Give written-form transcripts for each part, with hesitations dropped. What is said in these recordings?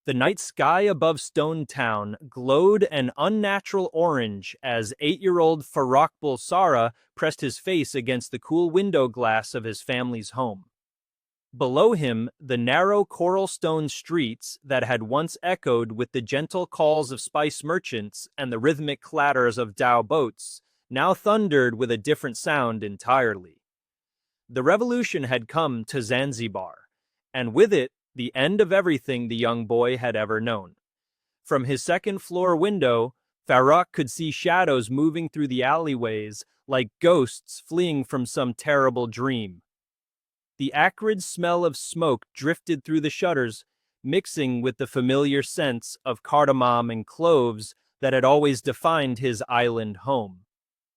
The night sky above Stone Town glowed an unnatural orange as 8-year-old Farrokh Bulsara pressed his face against the cool window glass of his family's home. Below him, the narrow coral stone streets that had once echoed with the gentle calls of spice merchants and the rhythmic clatters of dhow boats now thundered with a different sound entirely. The revolution had come to Zanzibar, and with it, the end of everything the young boy had ever known. From his second-floor window, Farrokh could see shadows moving through the alleyways like ghosts fleeing from some terrible dream. The acrid smell of smoke drifted through the shutters, mixing with the familiar scents of cardamom and cloves that had always defined his island home.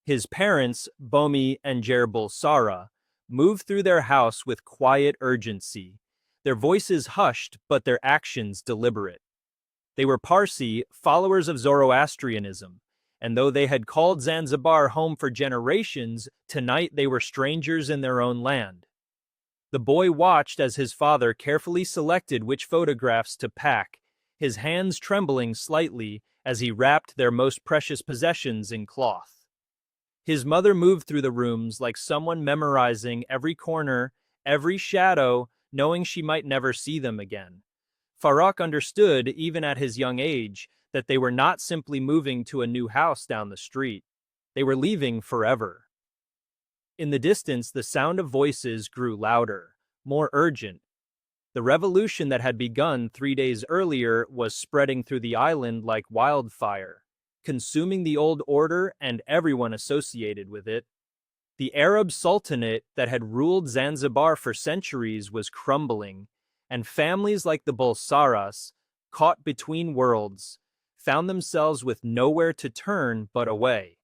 His parents, Bomi and Jer Bulsara, moved through their house with quiet urgency, their voices hushed but their actions deliberate. They were Parsi, followers of Zoroastrianism, and though they had called Zanzibar home for generations, tonight they were strangers in their own land. The boy watched as his father carefully selected which photographs to pack, his hands trembling slightly as he wrapped their most precious possessions in cloth. His mother moved through the rooms like someone memorizing every corner, every shadow, knowing she might never see them again. Farrokh understood, even at his young age, that they were not simply moving to a new house down the street. They were leaving forever. In the distance, the sound of voices grew louder, more urgent. The revolution that had begun 3 days earlier was spreading through the island like wildfire, consuming the old order and everyone associated with it. The Arab Sultanate that had ruled Zanzibar for centuries was crumbling, and families like the Bulsaras, caught between worlds, found themselves with nowhere to turn but away.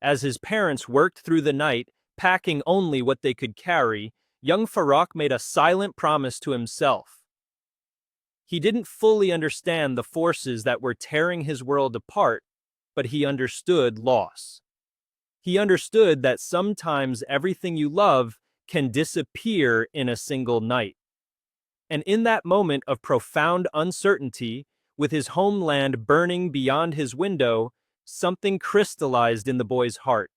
As his parents worked through the night, packing only what they could carry, young Farrokh made a silent promise to himself. He didn't fully understand the forces that were tearing his world apart, but he understood loss. He understood that sometimes everything you love can disappear in a single night. And in that moment of profound uncertainty, with his homeland burning beyond his window, something crystallized in the boy's heart.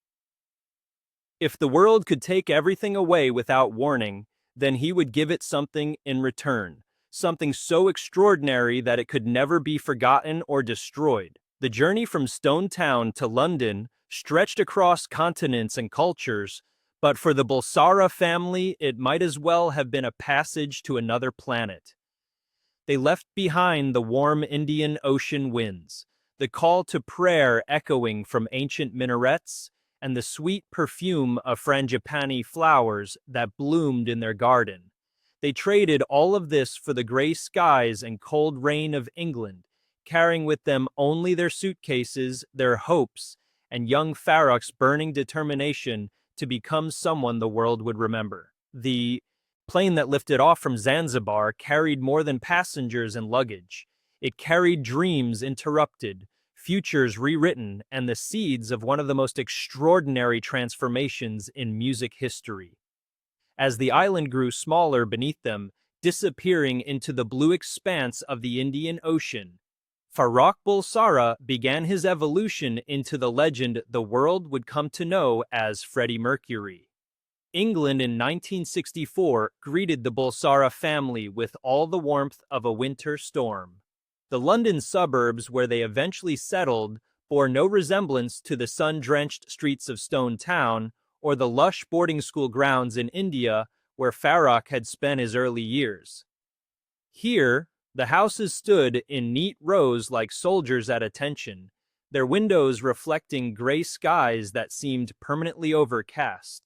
If the world could take everything away without warning, then he would give it something in return, something so extraordinary that it could never be forgotten or destroyed. The journey from Stone Town to London stretched across continents and cultures, but for the Bulsara family, it might as well have been a passage to another planet. They left behind the warm Indian Ocean winds, the call to prayer echoing from ancient minarets, and the sweet perfume of frangipani flowers that bloomed in their garden. They traded all of this for the gray skies and cold rain of England, carrying with them only their suitcases, their hopes, and young Farrokh's burning determination to become someone the world would remember. The plane that lifted off from Zanzibar carried more than passengers and luggage. It carried dreams interrupted, futures rewritten, and the seeds of one of the most extraordinary transformations in music history. As the island grew smaller beneath them, disappearing into the blue expanse of the Indian Ocean, Farrokh Bulsara began his evolution into the legend the world would come to know as Freddie Mercury. England in 1964 greeted the Bulsara family with all the warmth of a winter storm. The London suburbs where they eventually settled bore no resemblance to the sun-drenched streets of Stone Town or the lush boarding school grounds in India where Farrokh had spent his early years. Here, the houses stood in neat rows like soldiers at attention, their windows reflecting gray skies that seemed permanently overcast.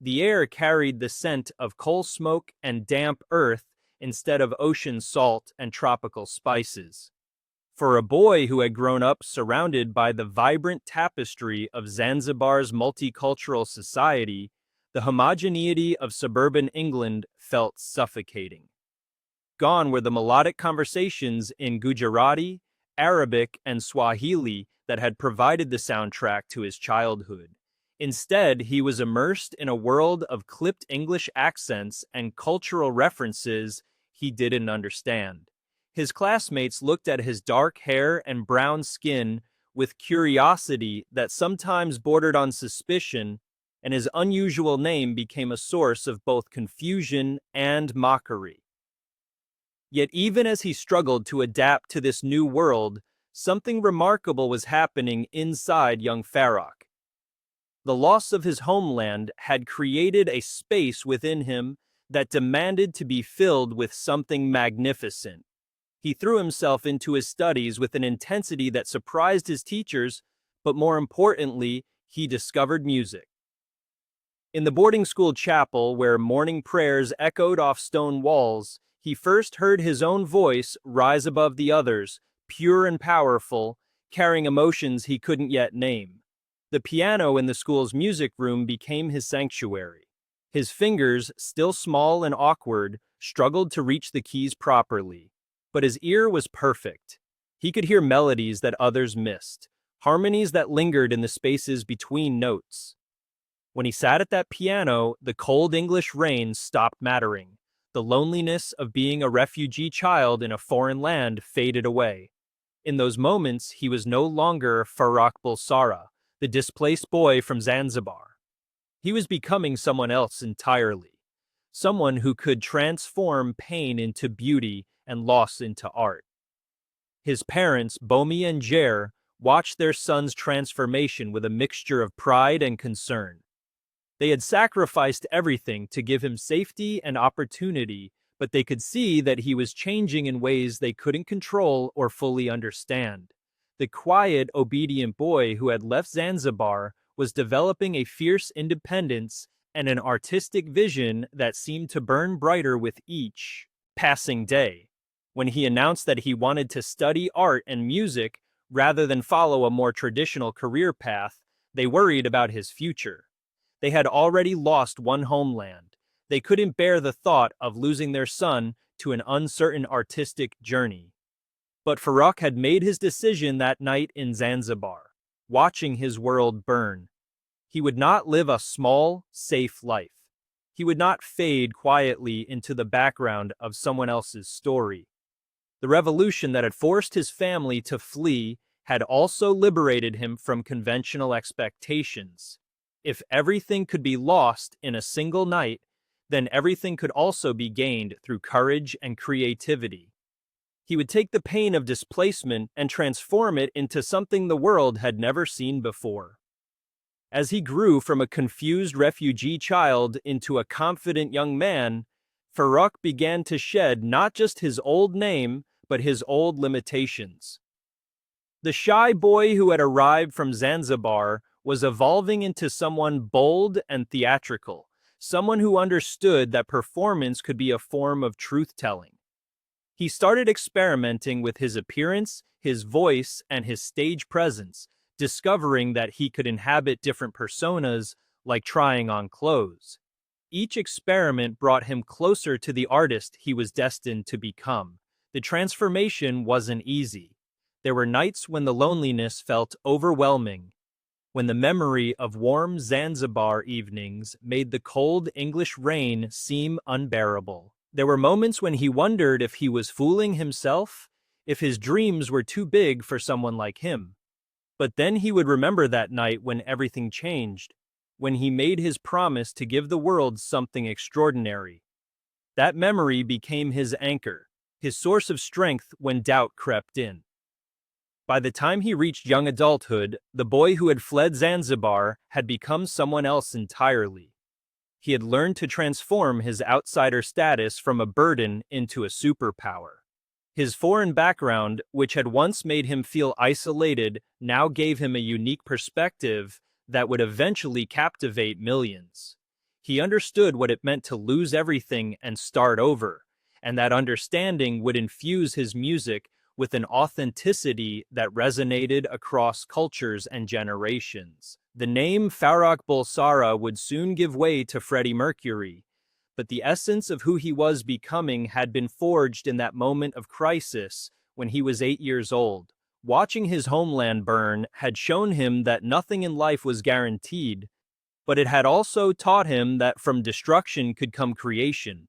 The air carried the scent of coal smoke and damp earth instead of ocean salt and tropical spices. For a boy who had grown up surrounded by the vibrant tapestry of Zanzibar's multicultural society, the homogeneity of suburban England felt suffocating. Gone were the melodic conversations in Gujarati, Arabic, and Swahili that had provided the soundtrack to his childhood. Instead, he was immersed in a world of clipped English accents and cultural references he didn't understand. His classmates looked at his dark hair and brown skin with curiosity that sometimes bordered on suspicion, and his unusual name became a source of both confusion and mockery. Yet even as he struggled to adapt to this new world, something remarkable was happening inside young Farrokh. The loss of his homeland had created a space within him that demanded to be filled with something magnificent. He threw himself into his studies with an intensity that surprised his teachers, but more importantly, he discovered music. In the boarding school chapel, where morning prayers echoed off stone walls, he first heard his own voice rise above the others, pure and powerful, carrying emotions he couldn't yet name. The piano in the school's music room became his sanctuary. His fingers, still small and awkward, struggled to reach the keys properly. But his ear was perfect. He could hear melodies that others missed, harmonies that lingered in the spaces between notes. When he sat at that piano, the cold English rain stopped mattering. The loneliness of being a refugee child in a foreign land faded away. In those moments, he was no longer Farrokh Bulsara, the displaced boy from Zanzibar. He was becoming someone else entirely, someone who could transform pain into beauty and loss into art. His parents, Bomi and Jer, watched their son's transformation with a mixture of pride and concern. They had sacrificed everything to give him safety and opportunity, but they could see that he was changing in ways they couldn't control or fully understand. The quiet, obedient boy who had left Zanzibar was developing a fierce independence and an artistic vision that seemed to burn brighter with each passing day. When he announced that he wanted to study art and music rather than follow a more traditional career path, they worried about his future. They had already lost one homeland. They couldn't bear the thought of losing their son to an uncertain artistic journey. But Farrokh had made his decision that night in Zanzibar, watching his world burn. He would not live a small, safe life. He would not fade quietly into the background of someone else's story. The revolution that had forced his family to flee had also liberated him from conventional expectations. If everything could be lost in a single night, then everything could also be gained through courage and creativity. He would take the pain of displacement and transform it into something the world had never seen before. As he grew from a confused refugee child into a confident young man, Farrokh began to shed not just his old name, but his old limitations. The shy boy who had arrived from Zanzibar was evolving into someone bold and theatrical, someone who understood that performance could be a form of truth-telling. He started experimenting with his appearance, his voice, and his stage presence, discovering that he could inhabit different personas, like trying on clothes. Each experiment brought him closer to the artist he was destined to become. The transformation wasn't easy. There were nights when the loneliness felt overwhelming, when the memory of warm Zanzibar evenings made the cold English rain seem unbearable. There were moments when he wondered if he was fooling himself, if his dreams were too big for someone like him. But then he would remember that night when everything changed, when he made his promise to give the world something extraordinary. That memory became his anchor, his source of strength when doubt crept in. By the time he reached young adulthood, the boy who had fled Zanzibar had become someone else entirely. He had learned to transform his outsider status from a burden into a superpower. His foreign background, which had once made him feel isolated, now gave him a unique perspective that would eventually captivate millions. He understood what it meant to lose everything and start over, and that understanding would infuse his music with an authenticity that resonated across cultures and generations. The name Farrokh Bulsara would soon give way to Freddie Mercury, but the essence of who he was becoming had been forged in that moment of crisis when he was 8 years old. Watching his homeland burn had shown him that nothing in life was guaranteed, but it had also taught him that from destruction could come creation,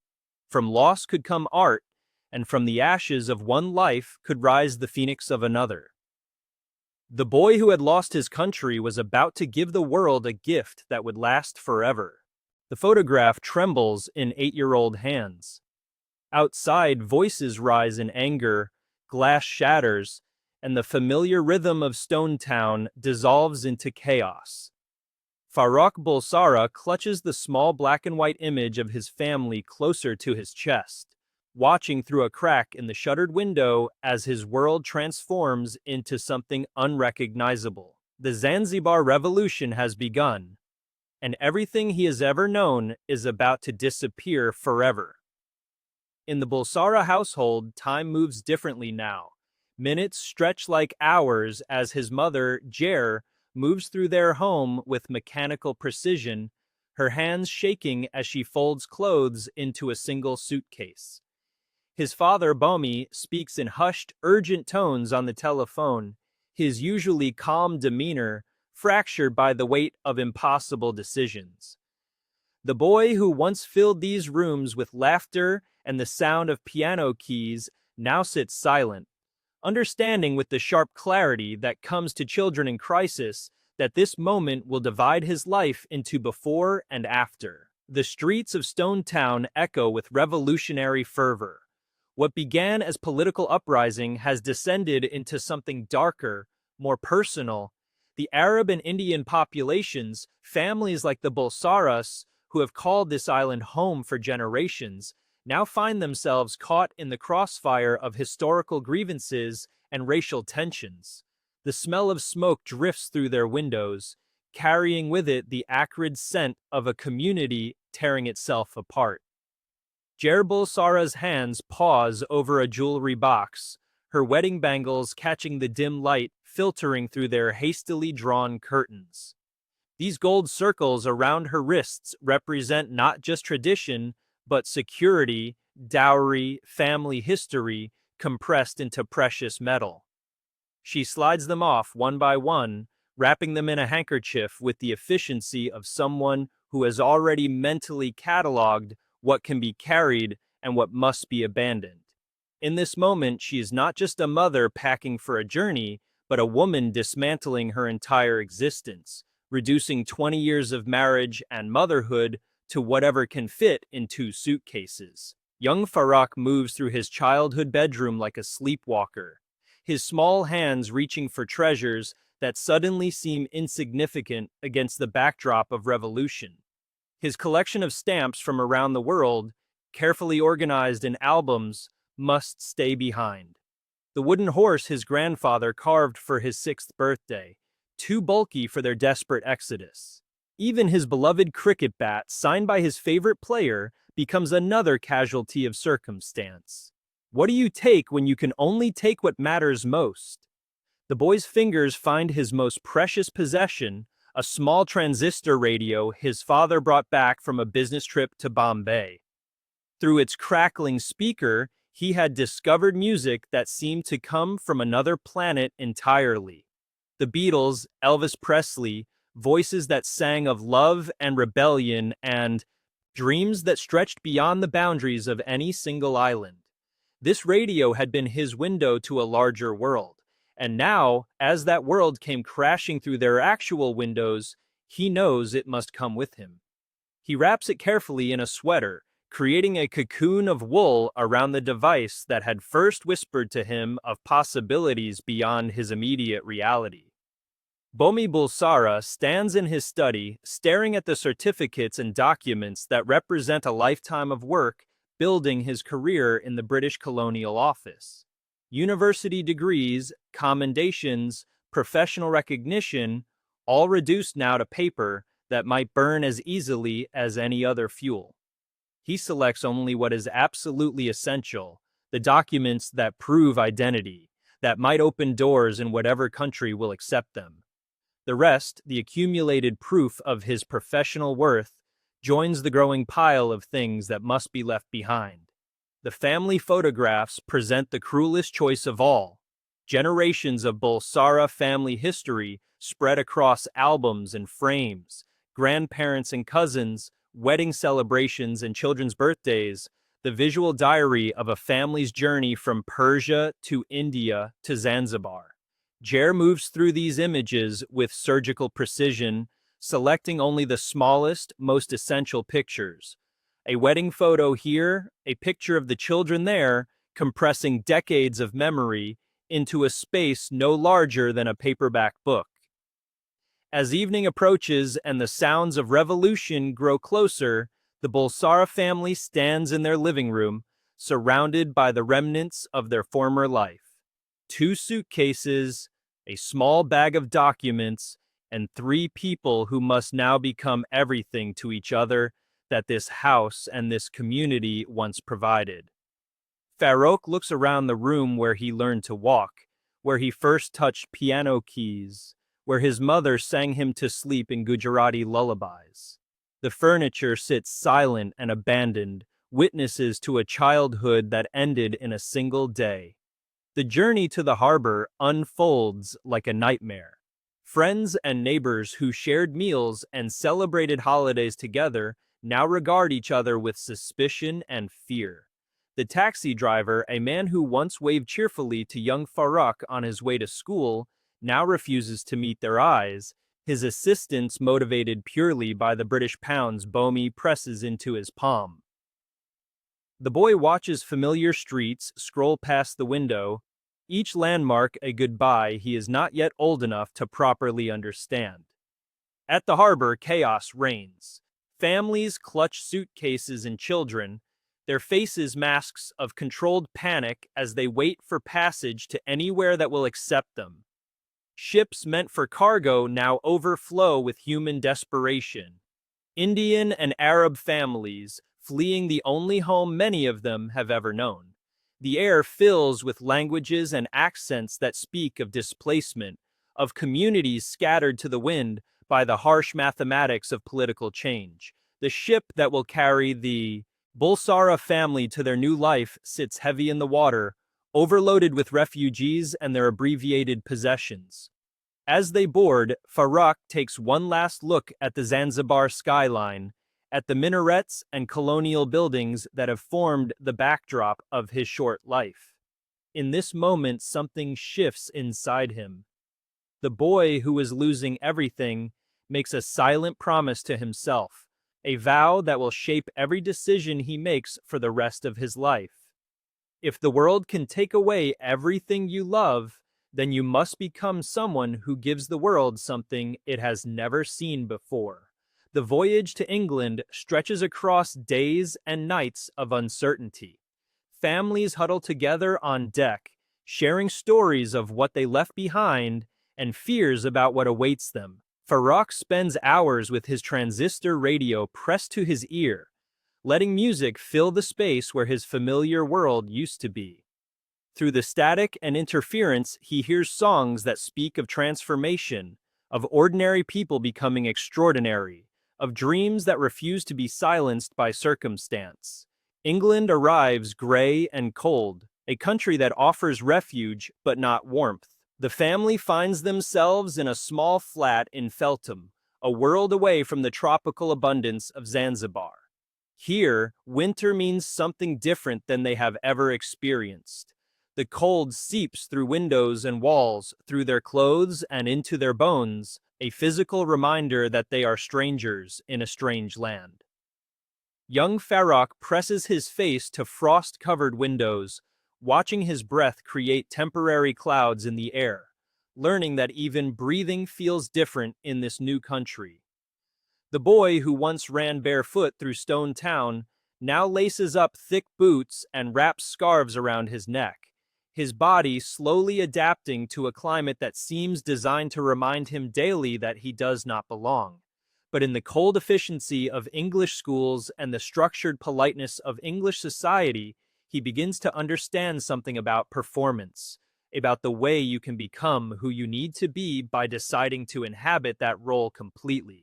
from loss could come art, and from the ashes of one life could rise the phoenix of another. The boy who had lost his country was about to give the world a gift that would last forever. The photograph trembles in 8-year-old hands. Outside, voices rise in anger, glass shatters, and the familiar rhythm of Stone Town dissolves into chaos. Farrokh Bulsara clutches the small black and white image of his family closer to his chest, watching through a crack in the shuttered window as his world transforms into something unrecognizable. The Zanzibar Revolution has begun, and everything he has ever known is about to disappear forever. In the Bulsara household, time moves differently now. Minutes stretch like hours as his mother, Jer, moves through their home with mechanical precision, her hands shaking as she folds clothes into a single suitcase. His father, Bomi, speaks in hushed, urgent tones on the telephone, his usually calm demeanor fractured by the weight of impossible decisions. The boy who once filled these rooms with laughter and the sound of piano keys now sits silent, understanding with the sharp clarity that comes to children in crisis that this moment will divide his life into before and after. The streets of Stone Town echo with revolutionary fervor. What began as political uprising has descended into something darker, more personal. The Arab and Indian populations, families like the Bulsaras, who have called this island home for generations, now find themselves caught in the crossfire of historical grievances and racial tensions. The smell of smoke drifts through their windows, carrying with it the acrid scent of a community tearing itself apart. Jer Bulsara's hands pause over a jewelry box, her wedding bangles catching the dim light filtering through their hastily drawn curtains. These gold circles around her wrists represent not just tradition, but security, dowry, family history compressed into precious metal. She slides them off one by one, wrapping them in a handkerchief with the efficiency of someone who has already mentally cataloged what can be carried and what must be abandoned. In this moment, she is not just a mother packing for a journey, but a woman dismantling her entire existence, reducing 20 years of marriage and motherhood to whatever can fit in 2 suitcases. Young Farrokh moves through his childhood bedroom like a sleepwalker, his small hands reaching for treasures that suddenly seem insignificant against the backdrop of revolution. His collection of stamps from around the world, carefully organized in albums, must stay behind. The wooden horse his grandfather carved for his 6th birthday, too bulky for their desperate exodus. Even his beloved cricket bat, signed by his favorite player, becomes another casualty of circumstance. What do you take when you can only take what matters most? The boy's fingers find his most precious possession, a small transistor radio his father brought back from a business trip to Bombay. Through its crackling speaker, he had discovered music that seemed to come from another planet entirely. The Beatles, Elvis Presley, voices that sang of love and rebellion and dreams that stretched beyond the boundaries of any single island. This radio had been his window to a larger world, and now, as that world came crashing through their actual windows, he knows it must come with him. He wraps it carefully in a sweater, creating a cocoon of wool around the device that had first whispered to him of possibilities beyond his immediate reality. Bomi Bulsara stands in his study, staring at the certificates and documents that represent a lifetime of work building his career in the British Colonial Office. University degrees, commendations, professional recognition, all reduced now to paper that might burn as easily as any other fuel. He selects only what is absolutely essential, the documents that prove identity, that might open doors in whatever country will accept them. The rest, the accumulated proof of his professional worth, joins the growing pile of things that must be left behind. The family photographs present the cruelest choice of all. Generations of Bulsara family history spread across albums and frames, grandparents and cousins, wedding celebrations and children's birthdays, the visual diary of a family's journey from Persia to India to Zanzibar. Jer moves through these images with surgical precision, selecting only the smallest, most essential pictures. A wedding photo here, a picture of the children there, compressing decades of memory into a space no larger than a paperback book. As evening approaches and the sounds of revolution grow closer, the Bulsara family stands in their living room, surrounded by the remnants of their former life. 2 suitcases, a small bag of documents, and 3 people who must now become everything to each other that this house and this community once provided. Farrokh looks around the room where he learned to walk, where he first touched piano keys, where his mother sang him to sleep in Gujarati lullabies. The furniture sits silent and abandoned, witnesses to a childhood that ended in a single day. The journey to the harbor unfolds like a nightmare. Friends and neighbors who shared meals and celebrated holidays together now regard each other with suspicion and fear. The taxi driver, a man who once waved cheerfully to young Farrokh on his way to school, now refuses to meet their eyes, his assistance motivated purely by the British pounds Bomi presses into his palm. The boy watches familiar streets scroll past the window, each landmark a goodbye he is not yet old enough to properly understand. At the harbor, chaos reigns. Families clutch suitcases and children, their faces masks of controlled panic as they wait for passage to anywhere that will accept them. Ships meant for cargo now overflow with human desperation. Indian and Arab families fleeing the only home many of them have ever known. The air fills with languages and accents that speak of displacement, of communities scattered to the wind by the harsh mathematics of political change. The ship that will carry the Bulsara family to their new life sits heavy in the water, overloaded with refugees and their abbreviated possessions. As they board, Farrokh takes one last look at the Zanzibar skyline, at the minarets and colonial buildings that have formed the backdrop of his short life. In this moment, something shifts inside him. The boy who is losing everything makes a silent promise to himself, a vow that will shape every decision he makes for the rest of his life. If the world can take away everything you love, then you must become someone who gives the world something it has never seen before. The voyage to England stretches across days and nights of uncertainty. Families huddle together on deck, sharing stories of what they left behind and fears about what awaits them. Farrokh spends hours with his transistor radio pressed to his ear, letting music fill the space where his familiar world used to be. Through the static and interference, he hears songs that speak of transformation, of ordinary people becoming extraordinary, of dreams that refuse to be silenced by circumstance. England arrives gray and cold, a country that offers refuge but not warmth. The family finds themselves in a small flat in Feltham, a world away from the tropical abundance of Zanzibar. Here, winter means something different than they have ever experienced. The cold seeps through windows and walls, through their clothes and into their bones, a physical reminder that they are strangers in a strange land. Young Farrokh presses his face to frost-covered windows, watching his breath create temporary clouds in the air, learning that even breathing feels different in this new country. The boy who once ran barefoot through Stone Town now laces up thick boots and wraps scarves around his neck, his body slowly adapting to a climate that seems designed to remind him daily that he does not belong. But in the cold efficiency of English schools and the structured politeness of English society, he begins to understand something about performance, about the way you can become who you need to be by deciding to inhabit that role completely.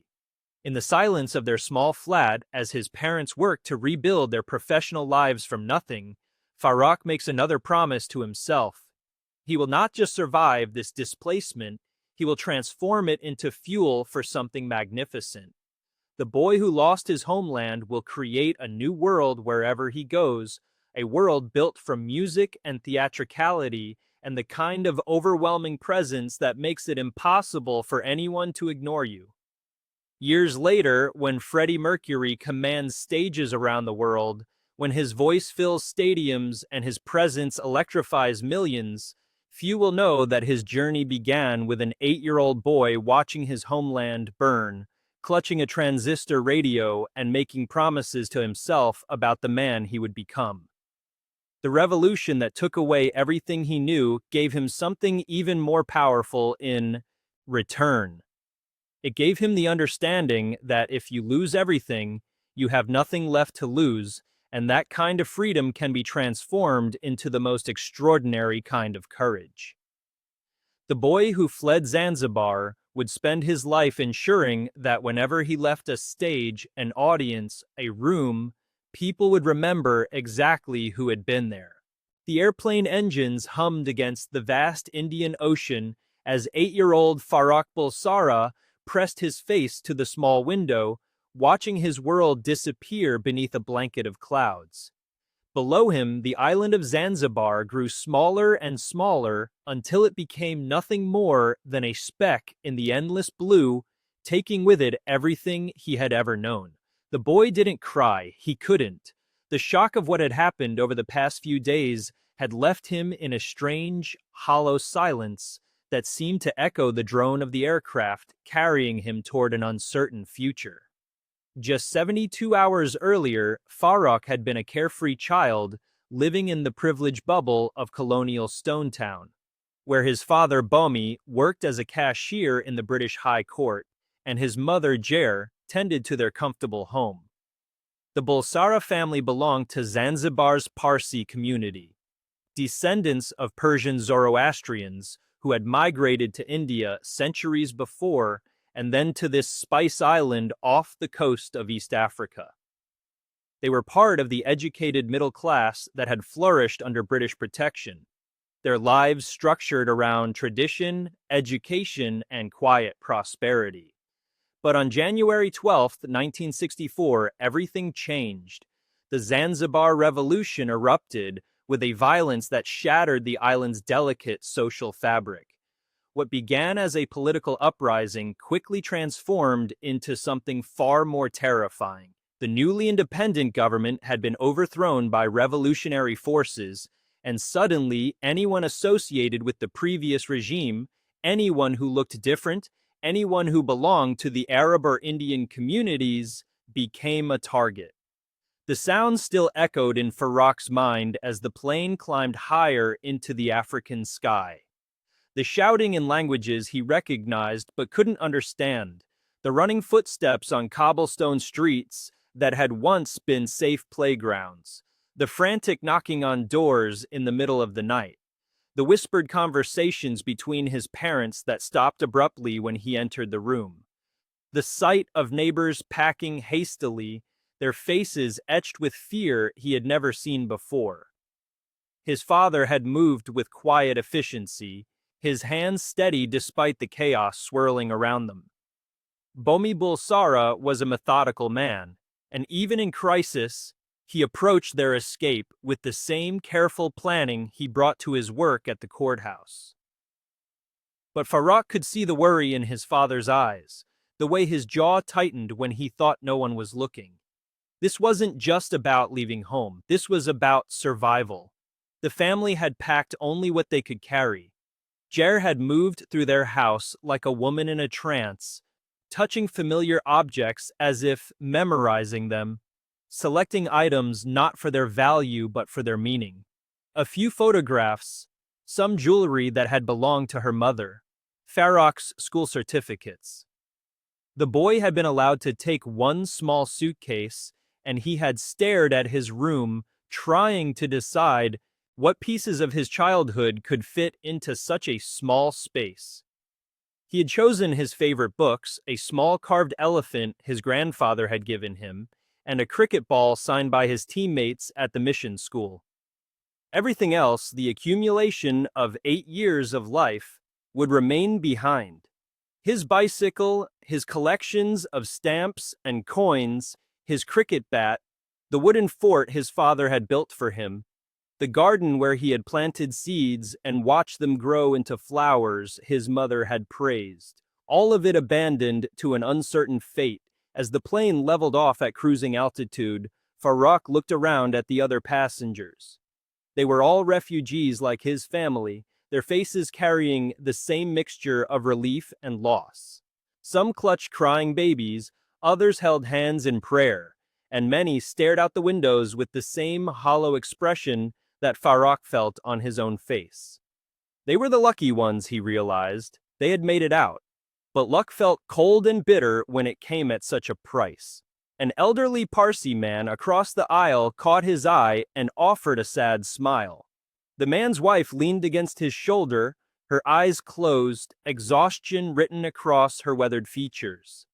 In the silence of their small flat, as his parents work to rebuild their professional lives from nothing, Farrokh makes another promise to himself. He will not just survive this displacement, he will transform it into fuel for something magnificent. The boy who lost his homeland will create a new world wherever he goes, a world built from music and theatricality and the kind of overwhelming presence that makes it impossible for anyone to ignore you. Years later, when Freddie Mercury commands stages around the world, when his voice fills stadiums and his presence electrifies millions, few will know that his journey began with an 8-year-old boy watching his homeland burn, clutching a transistor radio and making promises to himself about the man he would become. The revolution that took away everything he knew gave him something even more powerful in return. It gave him the understanding that if you lose everything, you have nothing left to lose, and that kind of freedom can be transformed into the most extraordinary kind of courage. The boy who fled Zanzibar would spend his life ensuring that whenever he left a stage, an audience, a room, people would remember exactly who had been there. The airplane engines hummed against the vast Indian Ocean as 8-year-old Farrokh pressed his face to the small window, watching his world disappear beneath a blanket of clouds. Below him, the island of Zanzibar grew smaller and smaller until it became nothing more than a speck in the endless blue, taking with it everything he had ever known. The boy didn't cry, he couldn't. The shock of what had happened over the past few days had left him in a strange, hollow silence that seemed to echo the drone of the aircraft carrying him toward an uncertain future. Just 72 hours earlier, Farrokh had been a carefree child living in the privileged bubble of colonial Stone Town, where his father Bomi worked as a cashier in the British High Court, and his mother Jer tended to their comfortable home. The Bulsara family belonged to Zanzibar's Parsi community, descendants of Persian Zoroastrians who had migrated to India centuries before and then to this spice island off the coast of East Africa. They were part of the educated middle class that had flourished under British protection, their lives structured around tradition, education, and quiet prosperity. But on January 12, 1964, everything changed. The Zanzibar Revolution erupted with a violence that shattered the island's delicate social fabric. What began as a political uprising quickly transformed into something far more terrifying. The newly independent government had been overthrown by revolutionary forces, and suddenly anyone associated with the previous regime, anyone who looked different, anyone who belonged to the Arab or Indian communities, became a target. The sound still echoed in Farrokh's mind as the plane climbed higher into the African sky. The shouting in languages he recognized but couldn't understand, the running footsteps on cobblestone streets that had once been safe playgrounds, the frantic knocking on doors in the middle of the night, the whispered conversations between his parents that stopped abruptly when he entered the room, the sight of neighbors packing hastily, their faces etched with fear he had never seen before. His father had moved with quiet efficiency, his hands steady despite the chaos swirling around them. Bomi Bulsara was a methodical man, and even in crisis, he approached their escape with the same careful planning he brought to his work at the courthouse. But Farrokh could see the worry in his father's eyes, the way his jaw tightened when he thought no one was looking. This wasn't just about leaving home, this was about survival. The family had packed only what they could carry. Jer had moved through their house like a woman in a trance, touching familiar objects as if memorizing them, selecting items not for their value but for their meaning. A few photographs, some jewelry that had belonged to her mother, Farrokh's school certificates. The boy had been allowed to take one small suitcase, and he had stared at his room, trying to decide what pieces of his childhood could fit into such a small space. He had chosen his favorite books, a small carved elephant his grandfather had given him, and a cricket ball signed by his teammates at the mission school. Everything else, the accumulation of 8 years of life, would remain behind. His bicycle, his collections of stamps and coins, his cricket bat, the wooden fort his father had built for him, the garden where he had planted seeds and watched them grow into flowers his mother had praised, all of it abandoned to an uncertain fate. As the plane leveled off at cruising altitude, Farrokh looked around at the other passengers. They were all refugees like his family, their faces carrying the same mixture of relief and loss. Some clutched crying babies, others held hands in prayer, and many stared out the windows with the same hollow expression that Farrokh felt on his own face. They were the lucky ones, he realized. They had made it out. But luck felt cold and bitter when it came at such a price. An elderly Parsi man across the aisle caught his eye and offered a sad smile. The man's wife leaned against his shoulder, her eyes closed, exhaustion written across her weathered features.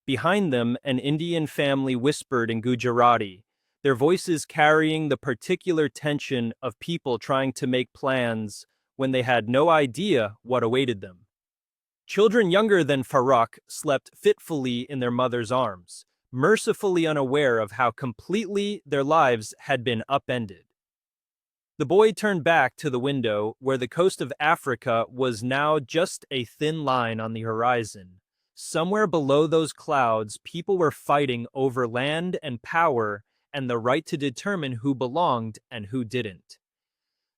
Behind them, an Indian family whispered in Gujarati, their voices carrying the particular tension of people trying to make plans when they had no idea what awaited them. Children younger than Farrokh slept fitfully in their mother's arms, mercifully unaware of how completely their lives had been upended. The boy turned back to the window where the coast of Africa was now just a thin line on the horizon. Somewhere below those clouds, people were fighting over land and power and the right to determine who belonged and who didn't.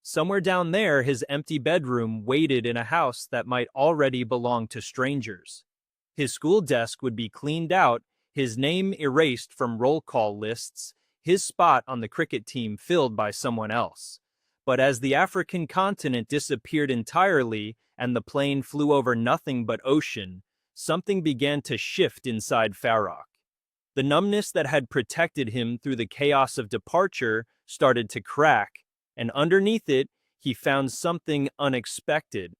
Somewhere down there, his empty bedroom waited in a house that might already belong to strangers. His school desk would be cleaned out, his name erased from roll call lists, his spot on the cricket team filled by someone else. But as the African continent disappeared entirely and the plane flew over nothing but ocean, something began to shift inside Farrokh. The numbness that had protected him through the chaos of departure started to crack, and underneath it, he found something unexpected.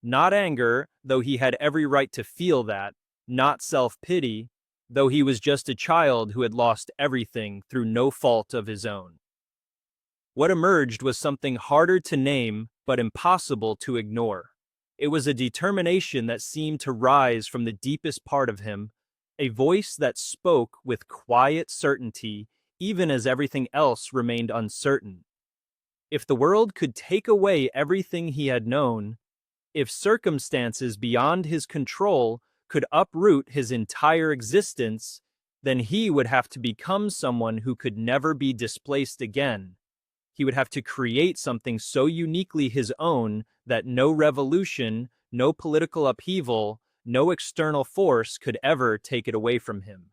Not anger, though he had every right to feel that, not self-pity, though he was just a child who had lost everything through no fault of his own. What emerged was something harder to name, but impossible to ignore. It was a determination that seemed to rise from the deepest part of him, a voice that spoke with quiet certainty, even as everything else remained uncertain. If the world could take away everything he had known, if circumstances beyond his control could uproot his entire existence, then he would have to become someone who could never be displaced again. He would have to create something so uniquely his own that no revolution, no political upheaval, no external force could ever take it away from him.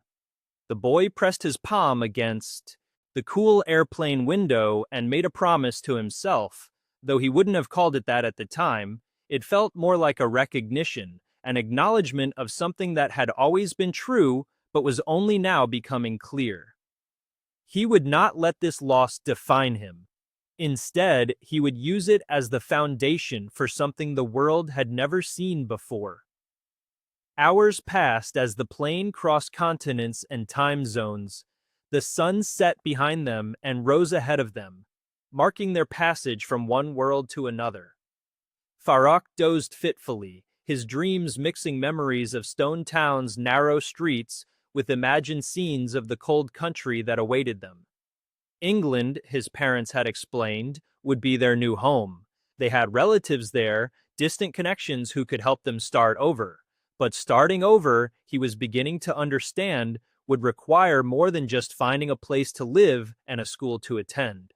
The boy pressed his palm against the cool airplane window and made a promise to himself. Though he wouldn't have called it that at the time, it felt more like a recognition, an acknowledgement of something that had always been true but was only now becoming clear. He would not let this loss define him. Instead, he would use it as the foundation for something the world had never seen before. Hours passed as the plane crossed continents and time zones. The sun set behind them and rose ahead of them, marking their passage from one world to another. Farrokh dozed fitfully, his dreams mixing memories of Stone Town's narrow streets with imagined scenes of the cold country that awaited them. England, his parents had explained, would be their new home. They had relatives there, distant connections who could help them start over. But starting over, he was beginning to understand, would require more than just finding a place to live and a school to attend.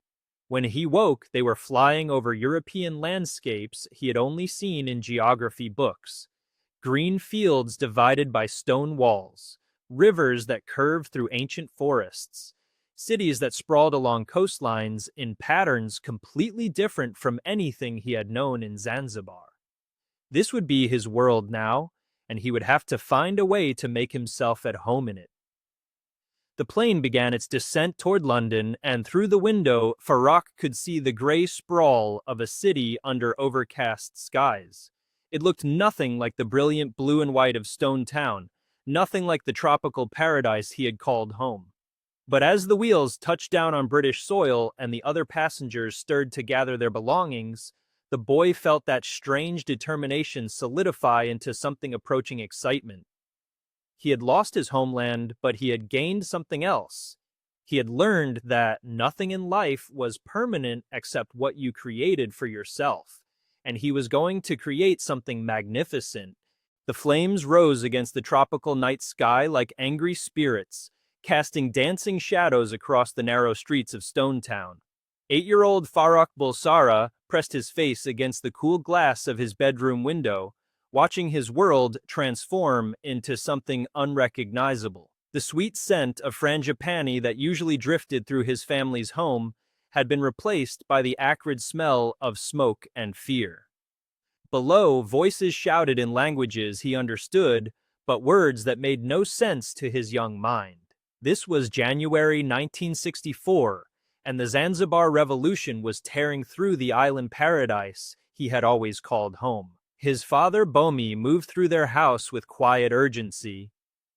When he woke, they were flying over European landscapes he had only seen in geography books. Green fields divided by stone walls, rivers that curved through ancient forests, cities that sprawled along coastlines in patterns completely different from anything he had known in Zanzibar. This would be his world now, and he would have to find a way to make himself at home in it. The plane began its descent toward London, and through the window, Farrokh could see the gray sprawl of a city under overcast skies. It looked nothing like the brilliant blue and white of Stone Town, nothing like the tropical paradise he had called home. But as the wheels touched down on British soil and the other passengers stirred to gather their belongings, the boy felt that strange determination solidify into something approaching excitement. He had lost his homeland, but he had gained something else. He had learned that nothing in life was permanent except what you created for yourself, and he was going to create something magnificent. The flames rose against the tropical night sky like angry spirits, casting dancing shadows across the narrow streets of Stone Town. 8-year-old Farrokh Bulsara pressed his face against the cool glass of his bedroom window, watching his world transform into something unrecognizable. The sweet scent of frangipani that usually drifted through his family's home had been replaced by the acrid smell of smoke and fear. Below, voices shouted in languages he understood, but words that made no sense to his young mind. This was January 1964, and the Zanzibar Revolution was tearing through the island paradise he had always called home. His father, Bomi, moved through their house with quiet urgency,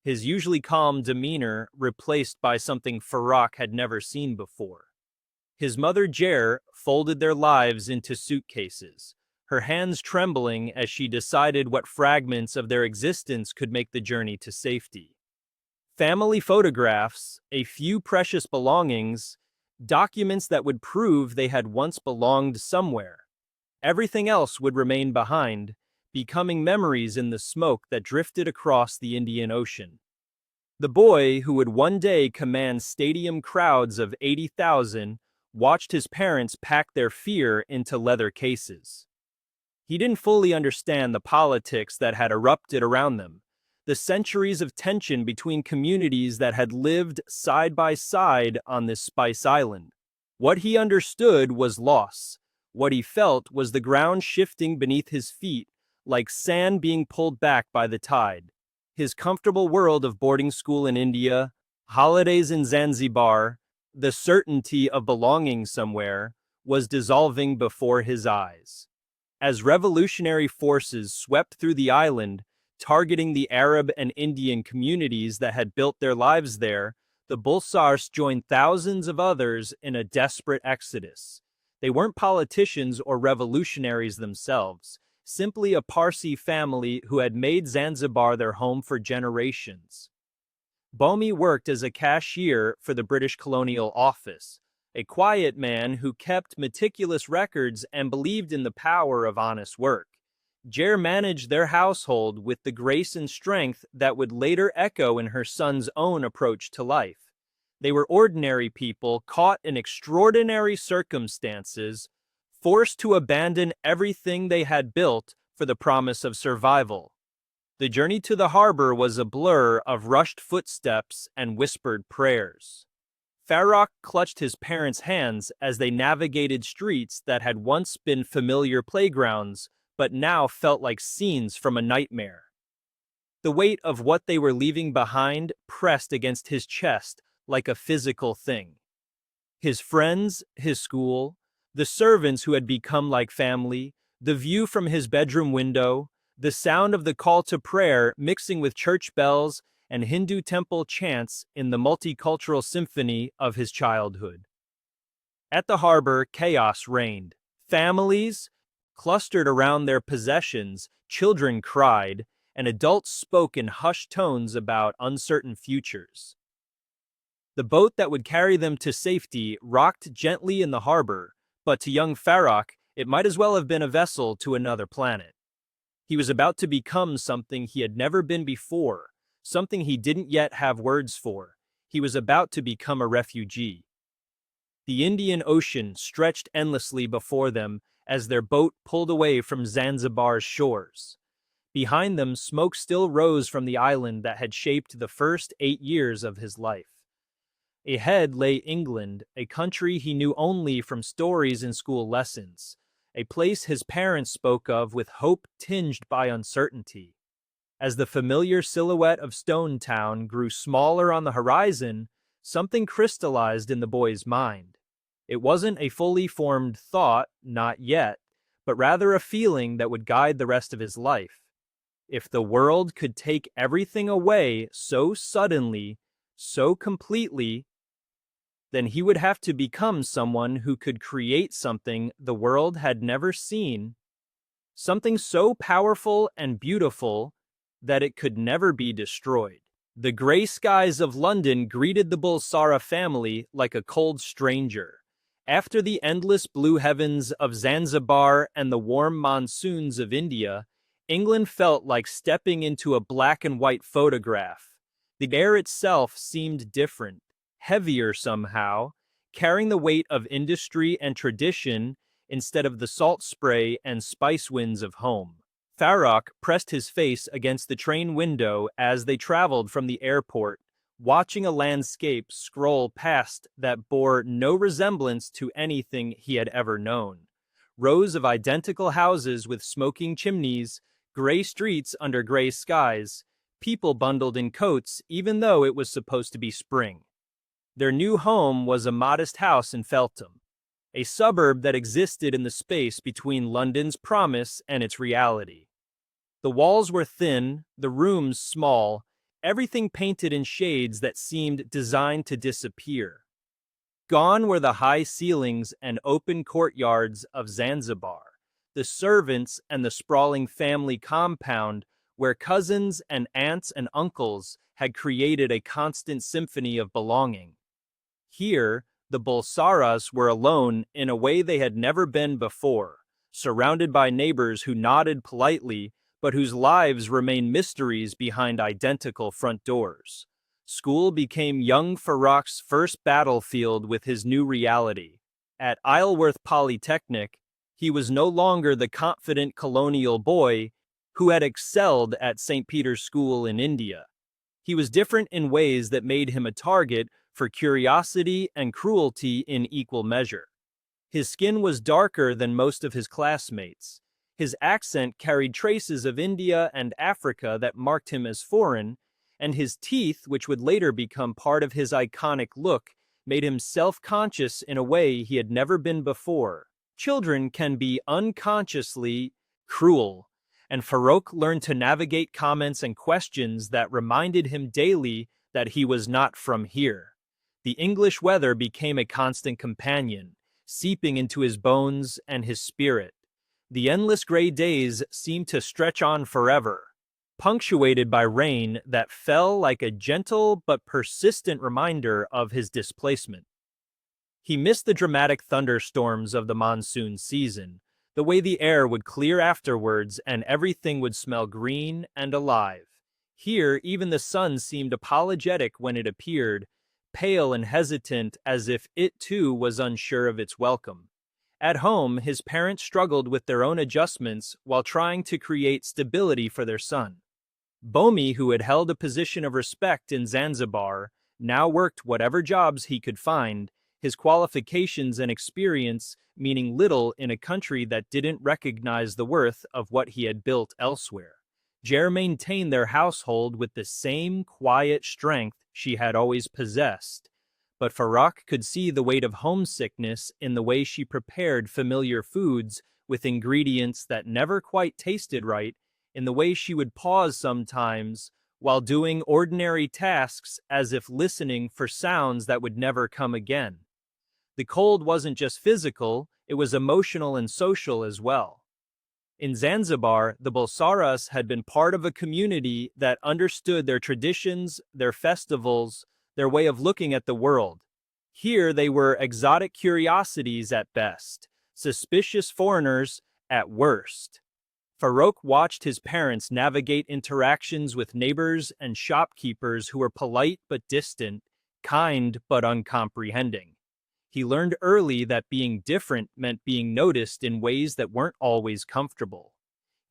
his usually calm demeanor replaced by something Farrokh had never seen before. His mother, Jer, folded their lives into suitcases, her hands trembling as she decided what fragments of their existence could make the journey to safety. Family photographs, a few precious belongings, documents that would prove they had once belonged somewhere. Everything else would remain behind, becoming memories in the smoke that drifted across the Indian Ocean. The boy, who would one day command stadium crowds of 80,000, watched his parents pack their fear into leather cases. He didn't fully understand the politics that had erupted around them, the centuries of tension between communities that had lived side by side on this spice island. What he understood was loss. What he felt was the ground shifting beneath his feet, like sand being pulled back by the tide. His comfortable world of boarding school in India, holidays in Zanzibar, the certainty of belonging somewhere, was dissolving before his eyes. As revolutionary forces swept through the island, targeting the Arab and Indian communities that had built their lives there, the Bulsars joined thousands of others in a desperate exodus. They weren't politicians or revolutionaries themselves, simply a Parsi family who had made Zanzibar their home for generations. Bomi worked as a cashier for the British Colonial Office, a quiet man who kept meticulous records and believed in the power of honest work. Jer managed their household with the grace and strength that would later echo in her son's own approach to life. They were ordinary people caught in extraordinary circumstances, forced to abandon everything they had built for the promise of survival. The journey to the harbor was a blur of rushed footsteps and whispered prayers. Farrokh clutched his parents' hands as they navigated streets that had once been familiar playgrounds, but now felt like scenes from a nightmare. The weight of what they were leaving behind pressed against his chest like a physical thing. His friends, his school, the servants who had become like family, the view from his bedroom window, the sound of the call to prayer mixing with church bells and Hindu temple chants in the multicultural symphony of his childhood. At the harbor, chaos reigned. Families clustered around their possessions, children cried, and adults spoke in hushed tones about uncertain futures. The boat that would carry them to safety rocked gently in the harbor, but to young Farrokh, it might as well have been a vessel to another planet. He was about to become something he had never been before, something he didn't yet have words for. He was about to become a refugee. The Indian Ocean stretched endlessly before them as their boat pulled away from Zanzibar's shores. Behind them, smoke still rose from the island that had shaped the first 8 years of his life. Ahead lay England, a country he knew only from stories and school lessons, a place his parents spoke of with hope tinged by uncertainty. As the familiar silhouette of Stone Town grew smaller on the horizon, something crystallized in the boy's mind. It wasn't a fully formed thought, not yet, but rather a feeling that would guide the rest of his life. If the world could take everything away so suddenly, so completely, then he would have to become someone who could create something the world had never seen, something so powerful and beautiful that it could never be destroyed. The grey skies of London greeted the Bulsara family like a cold stranger. After the endless blue heavens of Zanzibar and the warm monsoons of India, England felt like stepping into a black and white photograph. The air itself seemed different, heavier somehow, carrying the weight of industry and tradition instead of the salt spray and spice winds of home. Farrokh pressed his face against the train window as they traveled from the airport, watching a landscape scroll past that bore no resemblance to anything he had ever known. Rows of identical houses with smoking chimneys, gray streets under gray skies, people bundled in coats even though it was supposed to be spring. Their new home was a modest house in Feltham, a suburb that existed in the space between London's promise and its reality. The walls were thin, the rooms small, everything painted in shades that seemed designed to disappear. Gone were the high ceilings and open courtyards of Zanzibar, the servants and the sprawling family compound where cousins and aunts and uncles had created a constant symphony of belonging. Here, the Bulsaras were alone in a way they had never been before, surrounded by neighbors who nodded politely but whose lives remained mysteries behind identical front doors. School became young Farrokh's first battlefield with his new reality. At Isleworth Polytechnic, he was no longer the confident colonial boy who had excelled at St. Peter's School in India. He was different in ways that made him a target for curiosity and cruelty in equal measure. His skin was darker than most of his classmates. His accent carried traces of India and Africa that marked him as foreign, and his teeth, which would later become part of his iconic look, made him self-conscious in a way he had never been before. Children can be unconsciously cruel, and Farrokh learned to navigate comments and questions that reminded him daily that he was not from here. The English weather became a constant companion, seeping into his bones and his spirit. The endless gray days seemed to stretch on forever, punctuated by rain that fell like a gentle but persistent reminder of his displacement. He missed the dramatic thunderstorms of the monsoon season, the way the air would clear afterwards and everything would smell green and alive. Here, even the sun seemed apologetic when it appeared, pale and hesitant as if it too was unsure of its welcome. At home, his parents struggled with their own adjustments while trying to create stability for their son. Bomi, who had held a position of respect in Zanzibar, now worked whatever jobs he could find, his qualifications and experience meaning little in a country that didn't recognize the worth of what he had built elsewhere. Jer maintained their household with the same quiet strength she had always possessed, but Farrokh could see the weight of homesickness in the way she prepared familiar foods with ingredients that never quite tasted right, in the way she would pause sometimes while doing ordinary tasks as if listening for sounds that would never come again. The cold wasn't just physical, it was emotional and social as well. In Zanzibar, the Bulsaras had been part of a community that understood their traditions, their festivals, their way of looking at the world. Here they were exotic curiosities at best, suspicious foreigners at worst. Farrokh watched his parents navigate interactions with neighbors and shopkeepers who were polite but distant, kind but uncomprehending. He learned early that being different meant being noticed in ways that weren't always comfortable.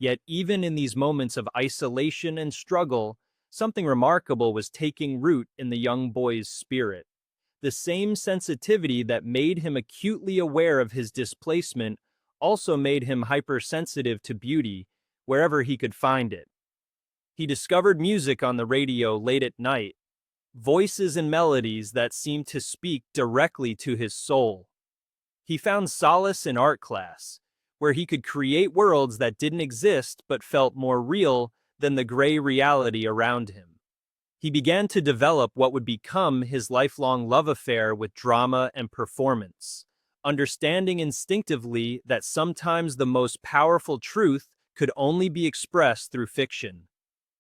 Yet even in these moments of isolation and struggle, something remarkable was taking root in the young boy's spirit. The same sensitivity that made him acutely aware of his displacement also made him hypersensitive to beauty wherever he could find it. He discovered music on the radio late at night, voices and melodies that seemed to speak directly to his soul. He found solace in art class, where he could create worlds that didn't exist but felt more real than the gray reality around him. He began to develop what would become his lifelong love affair with drama and performance, understanding instinctively that sometimes the most powerful truth could only be expressed through fiction.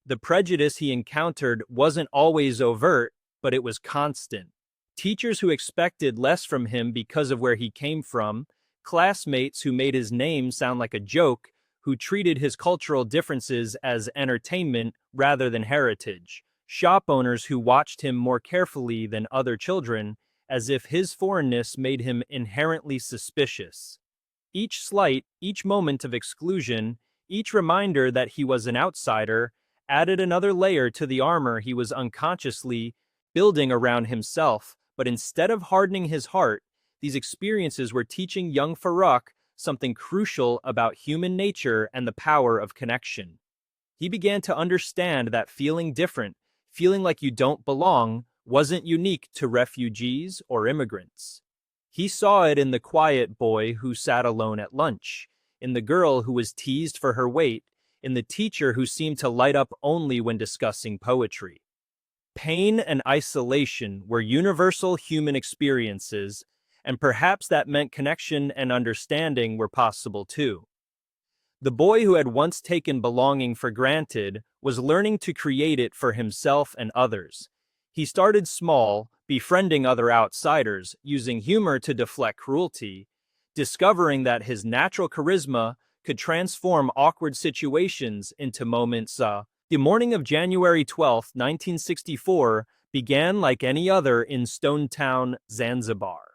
The prejudice he encountered wasn't always overt, but it was constant. Teachers who expected less from him because of where he came from, classmates who made his name sound like a joke, who treated his cultural differences as entertainment rather than heritage, shop owners who watched him more carefully than other children, as if his foreignness made him inherently suspicious. Each slight, each moment of exclusion, each reminder that he was an outsider, added another layer to the armor he was unconsciously building around himself. But instead of hardening his heart, these experiences were teaching young Farrokh something crucial about human nature and the power of connection. He began to understand that feeling different, feeling like you don't belong, wasn't unique to refugees or immigrants. He saw it in the quiet boy who sat alone at lunch, in the girl who was teased for her weight, in the teacher who seemed to light up only when discussing poetry. Pain and isolation were universal human experiences, and perhaps that meant connection and understanding were possible too. The boy who had once taken belonging for granted was learning to create it for himself and others. He started small, befriending other outsiders, using humor to deflect cruelty, discovering that his natural charisma could transform awkward situations into moments. The morning of January 12, 1964, began like any other in Stone Town, Zanzibar.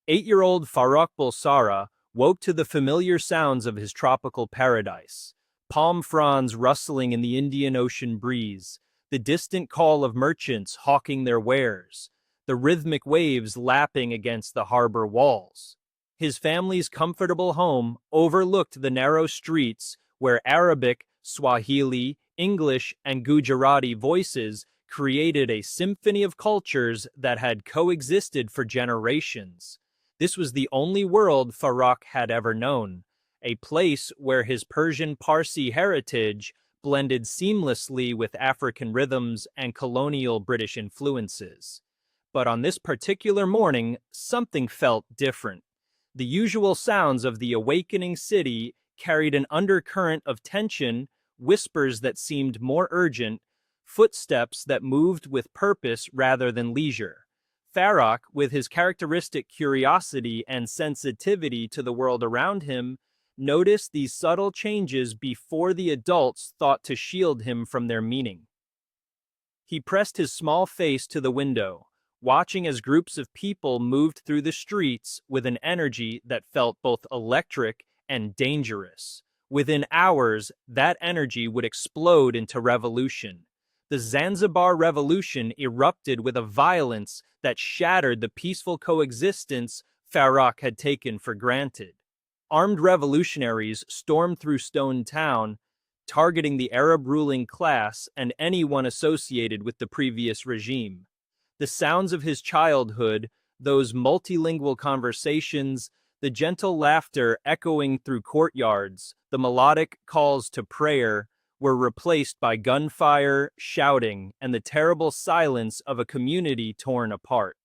8-year-old Farrokh Bulsara woke to the familiar sounds of his tropical paradise, palm fronds rustling in the Indian Ocean breeze, the distant call of merchants hawking their wares, the rhythmic waves lapping against the harbor walls. His family's comfortable home overlooked the narrow streets where Arabic, Swahili, English, and Gujarati voices created a symphony of cultures that had coexisted for generations. This was the only world Farrokh had ever known, a place where his Persian Parsi heritage blended seamlessly with African rhythms and colonial British influences. But on this particular morning, something felt different. The usual sounds of the awakening city carried an undercurrent of tension, whispers that seemed more urgent, footsteps that moved with purpose rather than leisure. Farrokh, with his characteristic curiosity and sensitivity to the world around him, noticed these subtle changes before the adults thought to shield him from their meaning. He pressed his small face to the window, watching as groups of people moved through the streets with an energy that felt both electric and dangerous. Within hours, that energy would explode into revolution. The Zanzibar Revolution erupted with a violence that shattered the peaceful coexistence Farrokh had taken for granted. Armed revolutionaries stormed through Stone Town, targeting the Arab ruling class and anyone associated with the previous regime. The sounds of his childhood, those multilingual conversations, the gentle laughter echoing through courtyards, the melodic calls to prayer, were replaced by gunfire, shouting, and the terrible silence of a community torn apart.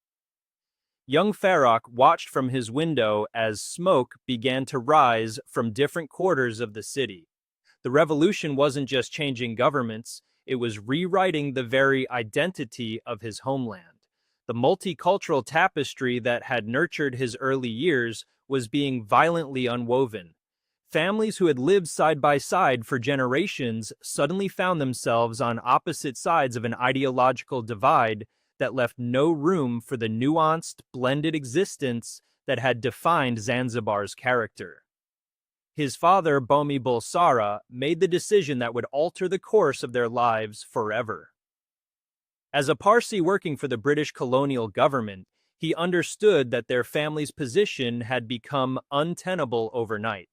Young Farrokh watched from his window as smoke began to rise from different quarters of the city. The revolution wasn't just changing governments, it was rewriting the very identity of his homeland. The multicultural tapestry that had nurtured his early years was being violently unwoven. Families who had lived side by side for generations suddenly found themselves on opposite sides of an ideological divide that left no room for the nuanced, blended existence that had defined Zanzibar's character. His father, Bomi Bulsara, made the decision that would alter the course of their lives forever. As a Parsi working for the British colonial government, he understood that their family's position had become untenable overnight.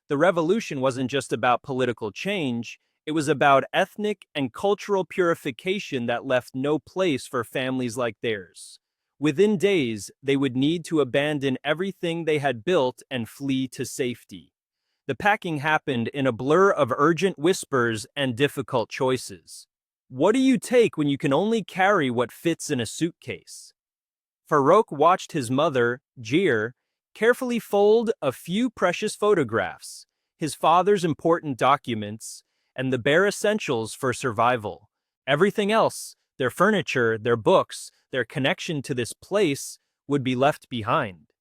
The revolution wasn't just about political change, it was about ethnic and cultural purification that left no place for families like theirs. Within days, they would need to abandon everything they had built and flee to safety. The packing happened in a blur of urgent whispers and difficult choices. What do you take when you can only carry what fits in a suitcase? Farrokh watched his mother, Jir, carefully fold a few precious photographs, his father's important documents, and the bare essentials for survival. Everything else, their furniture, their books, their connection to this place, would be left behind.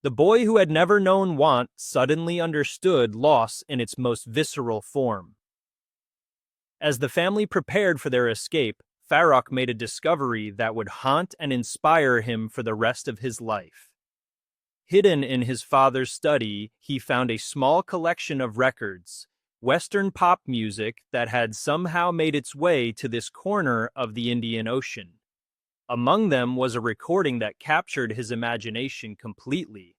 The boy who had never known want suddenly understood loss in its most visceral form. As the family prepared for their escape, Farrokh made a discovery that would haunt and inspire him for the rest of his life. Hidden in his father's study, he found a small collection of records, Western pop music that had somehow made its way to this corner of the Indian Ocean. Among them was a recording that captured his imagination completely.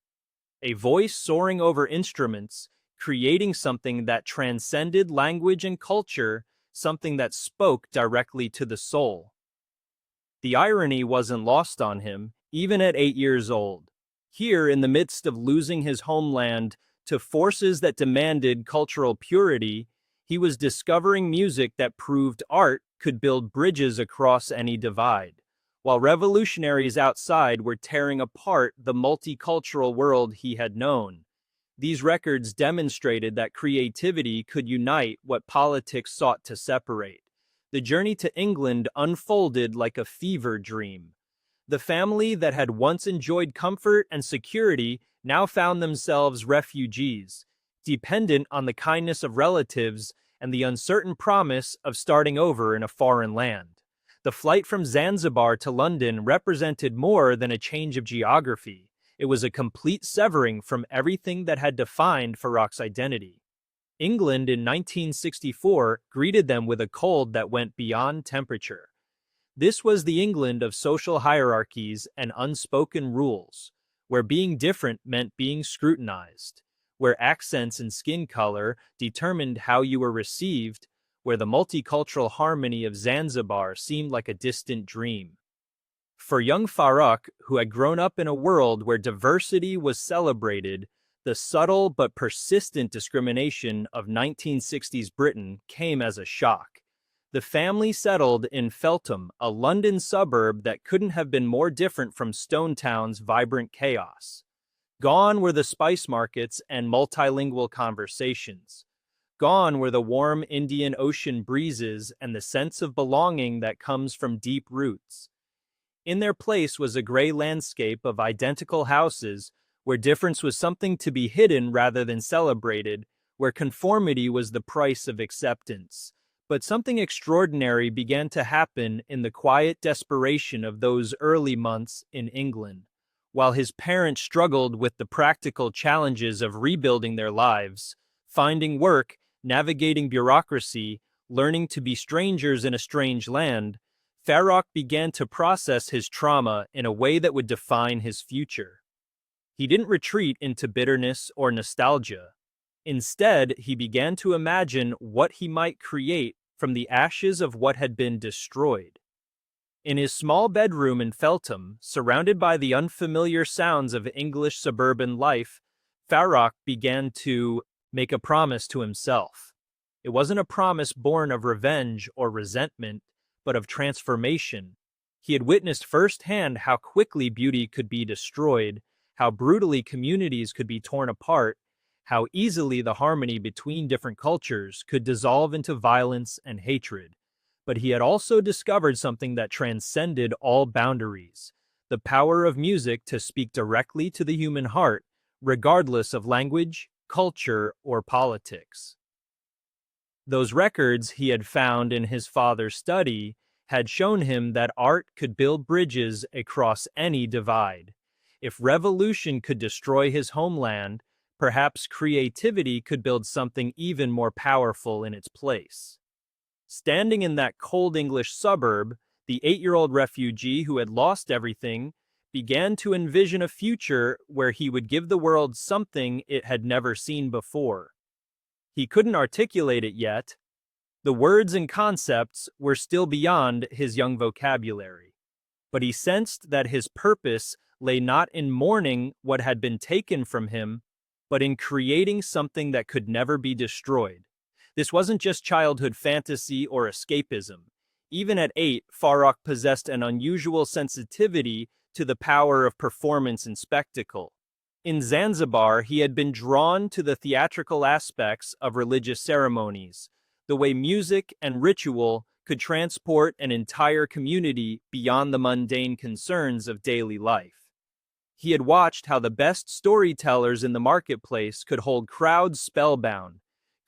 A voice soaring over instruments, creating something that transcended language and culture, something that spoke directly to the soul. The irony wasn't lost on him, even at 8 years old. Here, in the midst of losing his homeland to forces that demanded cultural purity, he was discovering music that proved art could build bridges across any divide, while revolutionaries outside were tearing apart the multicultural world he had known. These records demonstrated that creativity could unite what politics sought to separate. The journey to England unfolded like a fever dream. The family that had once enjoyed comfort and security now found themselves refugees, dependent on the kindness of relatives and the uncertain promise of starting over in a foreign land. The flight from Zanzibar to London represented more than a change of geography. It was a complete severing from everything that had defined Farrokh's identity. England in 1964 greeted them with a cold that went beyond temperature. This was the England of social hierarchies and unspoken rules, where being different meant being scrutinized, where accents and skin color determined how you were received, where the multicultural harmony of Zanzibar seemed like a distant dream. For young Farrokh, who had grown up in a world where diversity was celebrated, the subtle but persistent discrimination of 1960s Britain came as a shock. The family settled in Feltham, a London suburb that couldn't have been more different from Stone Town's vibrant chaos. Gone were the spice markets and multilingual conversations. Gone were the warm Indian Ocean breezes and the sense of belonging that comes from deep roots. In their place was a gray landscape of identical houses, where difference was something to be hidden rather than celebrated, where conformity was the price of acceptance. But something extraordinary began to happen in the quiet desperation of those early months in England. While his parents struggled with the practical challenges of rebuilding their lives, finding work, navigating bureaucracy, learning to be strangers in a strange land, Farrokh began to process his trauma in a way that would define his future. He didn't retreat into bitterness or nostalgia. Instead, he began to imagine what he might create from the ashes of what had been destroyed. In his small bedroom in Feltham, surrounded by the unfamiliar sounds of English suburban life, Farrokh began to make a promise to himself. It wasn't a promise born of revenge or resentment, but of transformation. He had witnessed firsthand how quickly beauty could be destroyed, how brutally communities could be torn apart, how easily the harmony between different cultures could dissolve into violence and hatred. But he had also discovered something that transcended all boundaries: the power of music to speak directly to the human heart, regardless of language, culture, or politics. Those records he had found in his father's study had shown him that art could build bridges across any divide. If revolution could destroy his homeland, perhaps creativity could build something even more powerful in its place. Standing in that cold English suburb, the 8-year-old refugee who had lost everything began to envision a future where he would give the world something it had never seen before. He couldn't articulate it yet. The words and concepts were still beyond his young vocabulary. But he sensed that his purpose lay not in mourning what had been taken from him, but in creating something that could never be destroyed. This wasn't just childhood fantasy or escapism. Even at 8, Farrokh possessed an unusual sensitivity to the power of performance and spectacle. In Zanzibar, he had been drawn to the theatrical aspects of religious ceremonies, the way music and ritual could transport an entire community beyond the mundane concerns of daily life. He had watched how the best storytellers in the marketplace could hold crowds spellbound,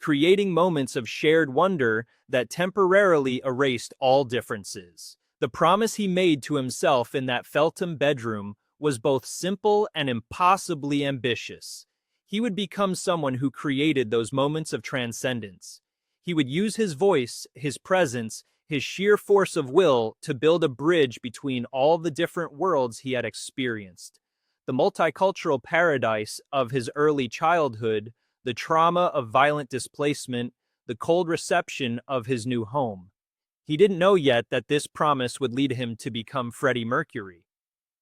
creating moments of shared wonder that temporarily erased all differences. The promise he made to himself in that Feltham bedroom was both simple and impossibly ambitious. He would become someone who created those moments of transcendence. He would use his voice, his presence, his sheer force of will to build a bridge between all the different worlds he had experienced. The multicultural paradise of his early childhood, the trauma of violent displacement, the cold reception of his new home. He didn't know yet that this promise would lead him to become Freddie Mercury.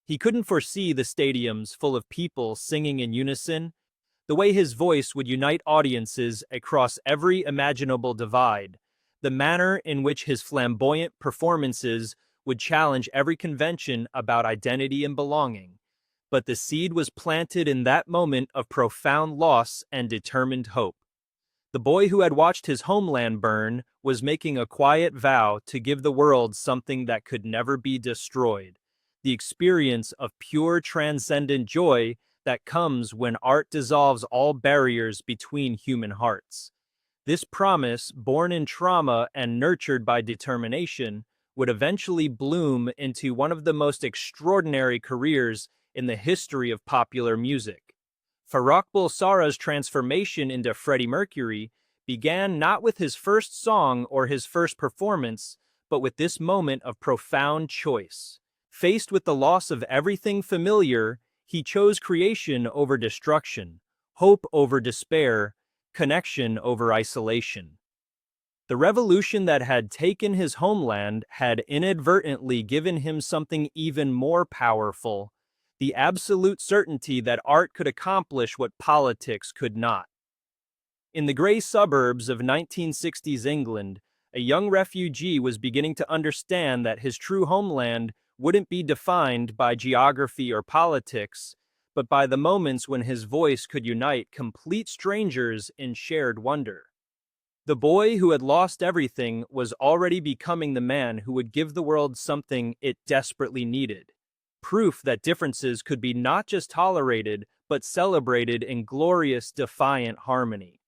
He couldn't foresee the stadiums full of people singing in unison, the way his voice would unite audiences across every imaginable divide, the manner in which his flamboyant performances would challenge every convention about identity and belonging. But the seed was planted in that moment of profound loss and determined hope. The boy who had watched his homeland burn was making a quiet vow to give the world something that could never be destroyed, the experience of pure transcendent joy that comes when art dissolves all barriers between human hearts. This promise, born in trauma and nurtured by determination, would eventually bloom into one of the most extraordinary careers in the history of popular music. Farrokh Bulsara's transformation into Freddie Mercury began not with his first song or his first performance, but with this moment of profound choice. Faced with the loss of everything familiar, he chose creation over destruction, hope over despair, connection over isolation. The revolution that had taken his homeland had inadvertently given him something even more powerful, the absolute certainty that art could accomplish what politics could not. In the gray suburbs of 1960s England, a young refugee was beginning to understand that his true homeland wouldn't be defined by geography or politics, but by the moments when his voice could unite complete strangers in shared wonder. The boy who had lost everything was already becoming the man who would give the world something it desperately needed. Proof that differences could be not just tolerated, but celebrated in glorious, defiant harmony.